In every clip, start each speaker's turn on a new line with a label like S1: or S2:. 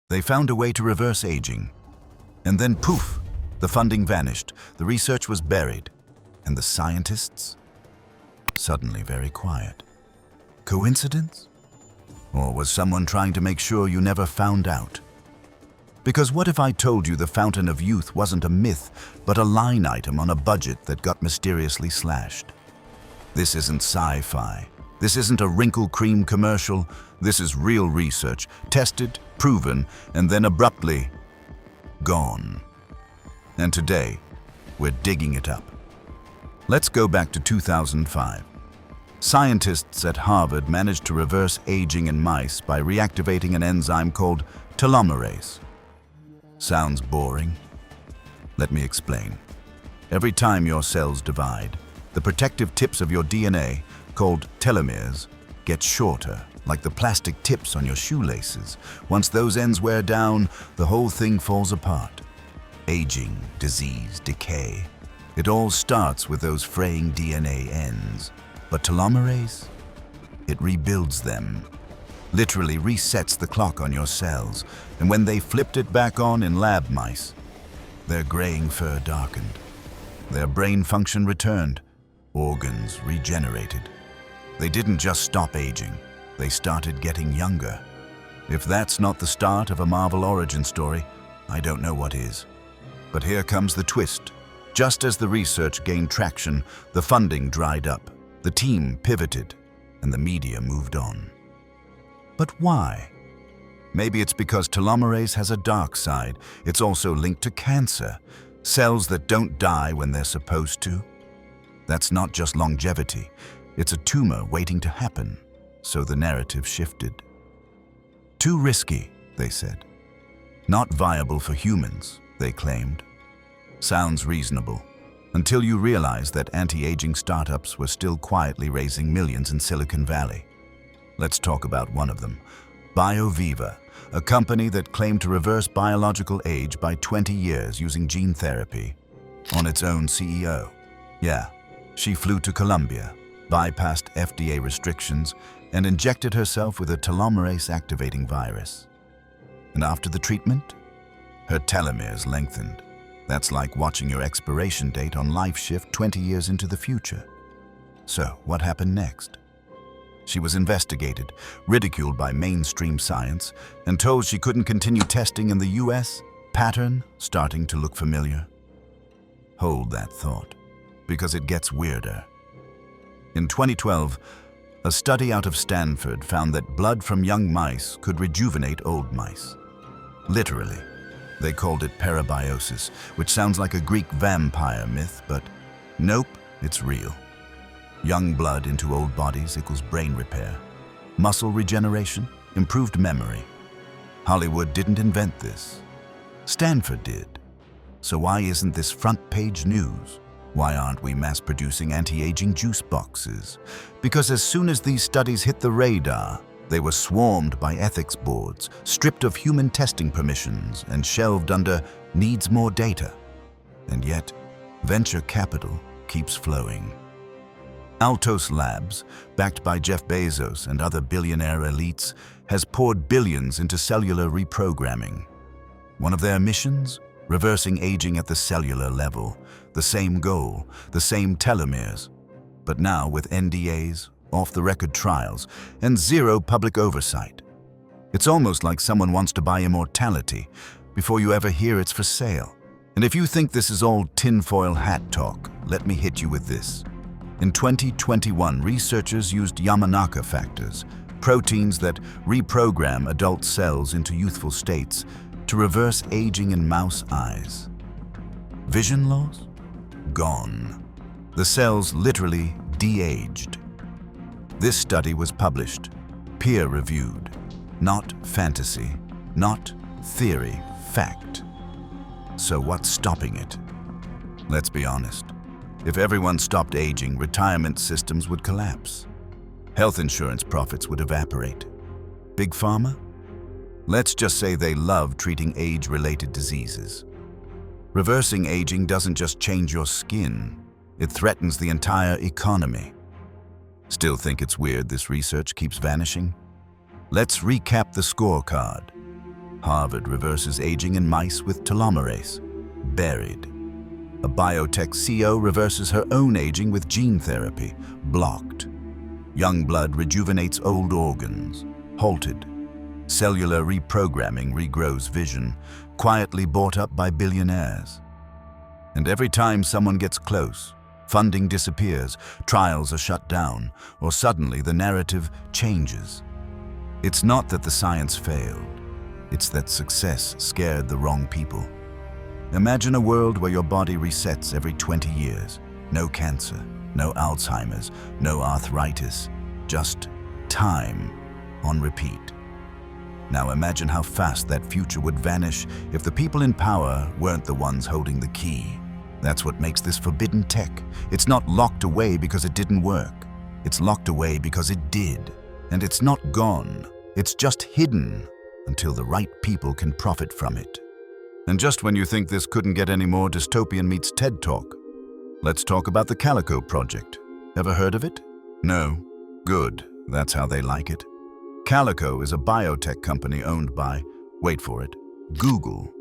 S1: They found a way to reverse aging. And then poof, the funding vanished, the research was buried, and the scientists? Suddenly very quiet. Coincidence? Or was someone trying to make sure you never found out? Because what if I told you the fountain of youth wasn't a myth, but a line item on a budget that got mysteriously slashed? This isn't sci-fi. This isn't a wrinkle cream commercial. This is real research, tested, proven, and then abruptly gone. And today, we're digging it up. Let's go back to 2005. Scientists at Harvard managed to reverse aging in mice by reactivating an enzyme called telomerase. Sounds boring? Let me explain. Every time your cells divide, the protective tips of your DNA, called telomeres, get shorter, like the plastic tips on your shoelaces. Once those ends wear down, the whole thing falls apart. Aging, disease, decay. It all starts with those fraying DNA ends. But telomerase? It rebuilds them. Literally resets the clock on your cells, and when they flipped it back on in lab mice, their graying fur darkened. Their brain function returned, organs regenerated. They didn't just stop aging, they started getting younger. If that's not the start of a Marvel origin story, I don't know what is. But here comes the twist. Just as the research gained traction, the funding dried up, the team pivoted, and the media moved on. But why? Maybe it's because telomerase has a dark side. It's also linked to cancer, cells that don't die when they're supposed to. That's not just longevity, it's a tumor waiting to happen, so the narrative shifted. Too risky, they said. Not viable for humans, they claimed. Sounds reasonable, until you realize that anti-aging startups were still quietly raising millions in Silicon Valley. Let's talk about one of them, BioViva, a company that claimed to reverse biological age by 20 years using gene therapy. On its own CEO. Yeah, she flew to Colombia, bypassed FDA restrictions, and injected herself with a telomerase-activating virus. And after the treatment, her telomeres lengthened. That's like watching your expiration date on life shift 20 years into the future. So, what happened next? She was investigated, ridiculed by mainstream science, and told she couldn't continue testing in the US, pattern starting to look familiar. Hold that thought, because it gets weirder. In 2012, a study out of Stanford found that blood from young mice could rejuvenate old mice. Literally. They called it parabiosis, which sounds like a Greek vampire myth, but nope, it's real. Young blood into old bodies equals brain repair. Muscle regeneration, improved memory. Hollywood didn't invent this. Stanford did. So why isn't this front-page news? Why aren't we mass-producing anti-aging juice boxes? Because as soon as these studies hit the radar, they were swarmed by ethics boards, stripped of human testing permissions, and shelved under needs more data. And yet, venture capital keeps flowing. Altos Labs, backed by Jeff Bezos and other billionaire elites, has poured billions into cellular reprogramming. One of their missions? Reversing aging at the cellular level. The same goal, the same telomeres, but now with NDAs, off-the-record trials, and zero public oversight. It's almost like someone wants to buy immortality before you ever hear it's for sale. And if you think this is all tinfoil hat talk, let me hit you with this. In 2021, researchers used Yamanaka factors, proteins that reprogram adult cells into youthful states, to reverse aging in mouse eyes. Vision loss? Gone. The cells literally de-aged. This study was published, peer-reviewed, not fantasy, not theory, fact. So what's stopping it? Let's be honest. If everyone stopped aging, retirement systems would collapse. Health insurance profits would evaporate. Big Pharma? Let's just say they love treating age-related diseases. Reversing aging doesn't just change your skin, it threatens the entire economy. Still think it's weird this research keeps vanishing? Let's recap the scorecard. Harvard reverses aging in mice with telomerase. Buried. A biotech CEO reverses her own aging with gene therapy. Blocked. Young blood rejuvenates old organs. Halted. Cellular reprogramming regrows vision. Quietly bought up by billionaires. And every time someone gets close, funding disappears, trials are shut down, or suddenly the narrative changes. It's not that the science failed. It's that success scared the wrong people. Imagine a world where your body resets every 20 years. No cancer, no Alzheimer's, no arthritis, just time on repeat. Now imagine how fast that future would vanish if the people in power weren't the ones holding the key. That's what makes this forbidden tech. It's not locked away because it didn't work. It's locked away because it did. And it's not gone. It's just hidden until the right people can profit from it. And just when you think this couldn't get any more dystopian meets TED Talk, let's talk about the Calico Project. Ever heard of it? No? Good. That's how they like it. Calico is a biotech company owned by, wait for it, Google.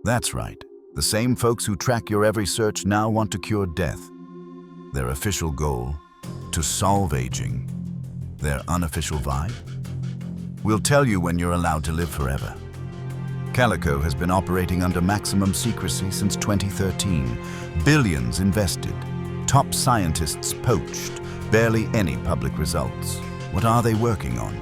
S1: That's right. The same folks who track your every search now want to cure death. Their official goal, to solve aging. Their unofficial vibe? We'll tell you when you're allowed to live forever. Calico has been operating under maximum secrecy since 2013. Billions invested. Top scientists poached. Barely any public results. What are they working on?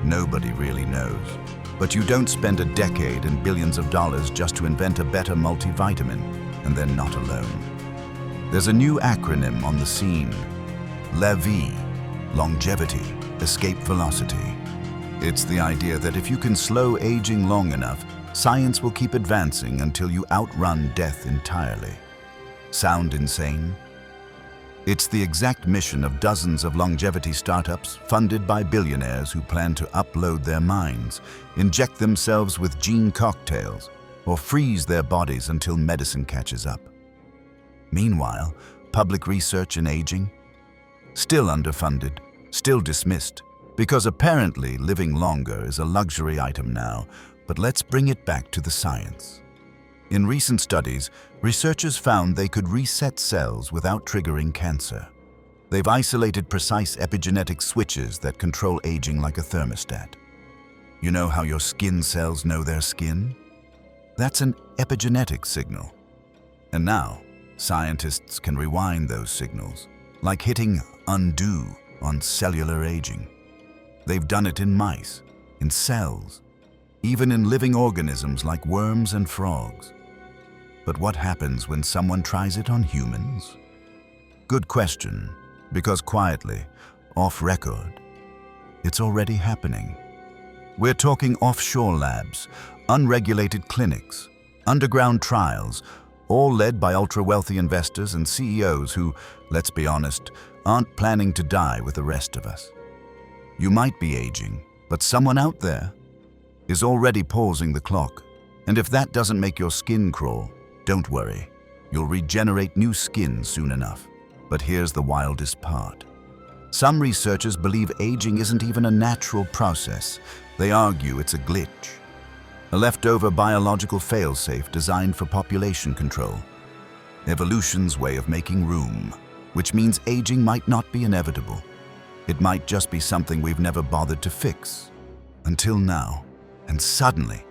S1: Nobody really knows. But you don't spend a decade and billions of dollars just to invent a better multivitamin, and they're not alone. There's a new acronym on the scene. LEVI, longevity, escape velocity. It's the idea that if you can slow aging long enough, science will keep advancing until you outrun death entirely. Sound insane? It's the exact mission of dozens of longevity startups funded by billionaires who plan to upload their minds, inject themselves with gene cocktails, or freeze their bodies until medicine catches up. Meanwhile, public research in aging? Still underfunded, still dismissed, because apparently living longer is a luxury item now, but let's bring it back to the science. In recent studies, researchers found they could reset cells without triggering cancer. They've isolated precise epigenetic switches that control aging like a thermostat. You know how your skin cells know their skin? That's an epigenetic signal. And now, scientists can rewind those signals, like hitting undo on cellular aging. They've done it in mice, in cells, even in living organisms like worms and frogs. But what happens when someone tries it on humans? Good question, because quietly, off record, it's already happening. We're talking offshore labs, unregulated clinics, underground trials, all led by ultra-wealthy investors and CEOs who, let's be honest, aren't planning to die with the rest of us. You might be aging, but someone out there is already pausing the clock. And if that doesn't make your skin crawl, don't worry. You'll regenerate new skin soon enough. But here's the wildest part. Some researchers believe aging isn't even a natural process. They argue it's a glitch, a leftover biological failsafe designed for population control. Evolution's way of making room, which means aging might not be inevitable. It might just be something we've never bothered to fix. Until now. And suddenly,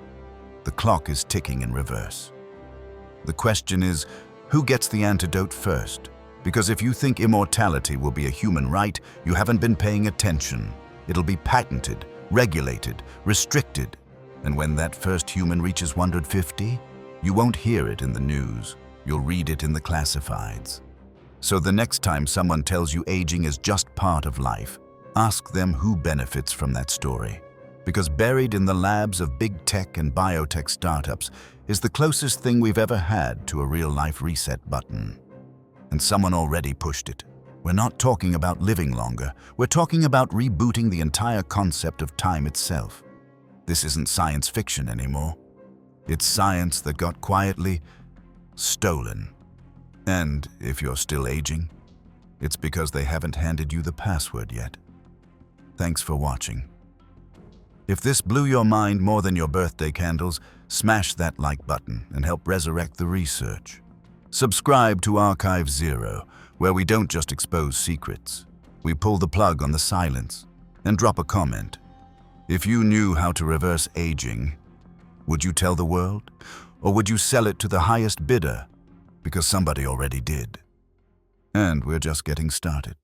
S1: the clock is ticking in reverse. The question is, who gets the antidote first? Because if you think immortality will be a human right, you haven't been paying attention. It'll be patented, regulated, restricted. And when that first human reaches 150, you won't hear it in the news. You'll read it in the classifieds. So the next time someone tells you aging is just part of life, ask them who benefits from that story. Because buried in the labs of big tech and biotech startups is the closest thing we've ever had to a real-life reset button. And someone already pushed it. We're not talking about living longer. We're talking about rebooting the entire concept of time itself. This isn't science fiction anymore. It's science that got quietly stolen. And if you're still aging, it's because they haven't handed you the password yet. Thanks for watching. If this blew your mind more than your birthday candles, smash that like button and help resurrect the research. Subscribe to Archive Zero, where we don't just expose secrets. We pull the plug on the silence. And drop a comment. If you knew how to reverse aging, would you tell the world? Or would you sell it to the highest bidder? Because somebody already did. And we're just getting started.